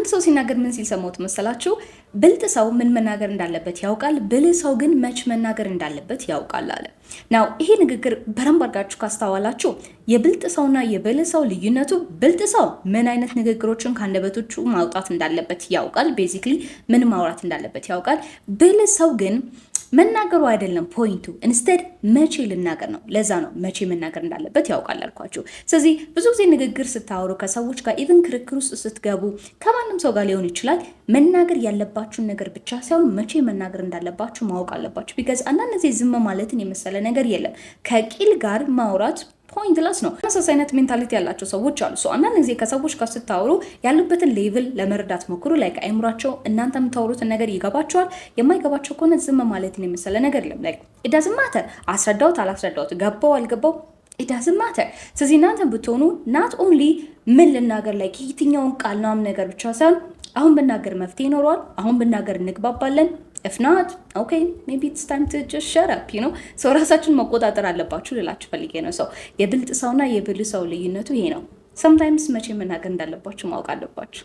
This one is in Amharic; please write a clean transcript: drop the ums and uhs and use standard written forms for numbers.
አንድ ሰው ሲናገር ምን ሲል ሰማሁት መሰላችሁ? ብልጥ ሰው ምን መናገር እንዳለበት ያውቃል፣ ብልህ ሰው ግን መች መናገር እንዳለበት ያውቃል አለ። ናው ይሄ ንግግር በደንብ አድርጋችሁ ካስተዋላችሁ የብልጥ ሰውና የብልህ ሰው ልዩነቱ፣ ብልጥ ሰው ምን አይነት ንግግሮችን ከአንደበቶቹ ማውጣት እንዳለበት ያውቃል። ቤዚክሊ ምን ማውራት እንዳለበት ያውቃል። ብልህ ሰው ግን መናገሩ አይደለም ፖይንቱ፣ ኢንስቴድ መቼ ልናገር ነው። ለዛ ነው መቼ መናገር እንዳለበት ያውቃል አልኳችሁ። ስለዚህ ብዙ ጊዜ ንግግር ስታወሩ ከሰዎች ጋር ኢቭን ክርክር ውስጥ ስትገቡ ከማንም ሰው ጋር ሊሆን ይችላል፣ መናገር ያለባችሁን ነገር ብቻ ሳይሆን መቼ መናገር እንዳለባችሁ ማወቅ አለባችሁ። ቢካዝ አንዳንድ ጊዜ ዝም ማለትን የመሰለ ነገር የለም። ከቂል ጋር ማውራት ፖይንትለስ ነው። ተመሳሳይ አይነት ሜንታሊቲ ያላቸው ሰዎች አሉ። አንዳንድ ጊዜ ከሰዎች ጋር ስታወሩ ያሉበትን ሌቭል ለመረዳት ሞክሩ። ላይክ አይምሯቸው እናንተ የምታወሩትን ነገር ይገባቸዋል። የማይገባቸው ከሆነ ዝም ማለትን የመሰለ ነገር የለም። ላይክ ኢት ዳዝንት ማተር አስረዳውት አላስረዳውት፣ ገባው አልገባው ኢት ዳዝንት ማተር። ስለዚህ እናንተ ብትሆኑ ናት ኦንሊ ምን ልናገር ላይ የትኛውን ቃል ነው ነገር ብቻ ሳይሆን አሁን ብናገር መፍትሄ ይኖረዋል፣ አሁን ብናገር እንግባባለን። if not okay maybe it's time to just shut up you know so ራሳችሁን መቆጣጠር አለባችሁ ልላችሁ ፈልጌ ነው። ሰው የብልጥ ሰውና የብልህ ሰው ልዩነቱ ይሄ ነው። sometimes መቼ መናገር እንዳለባችሁ ማወቅ አለባችሁ።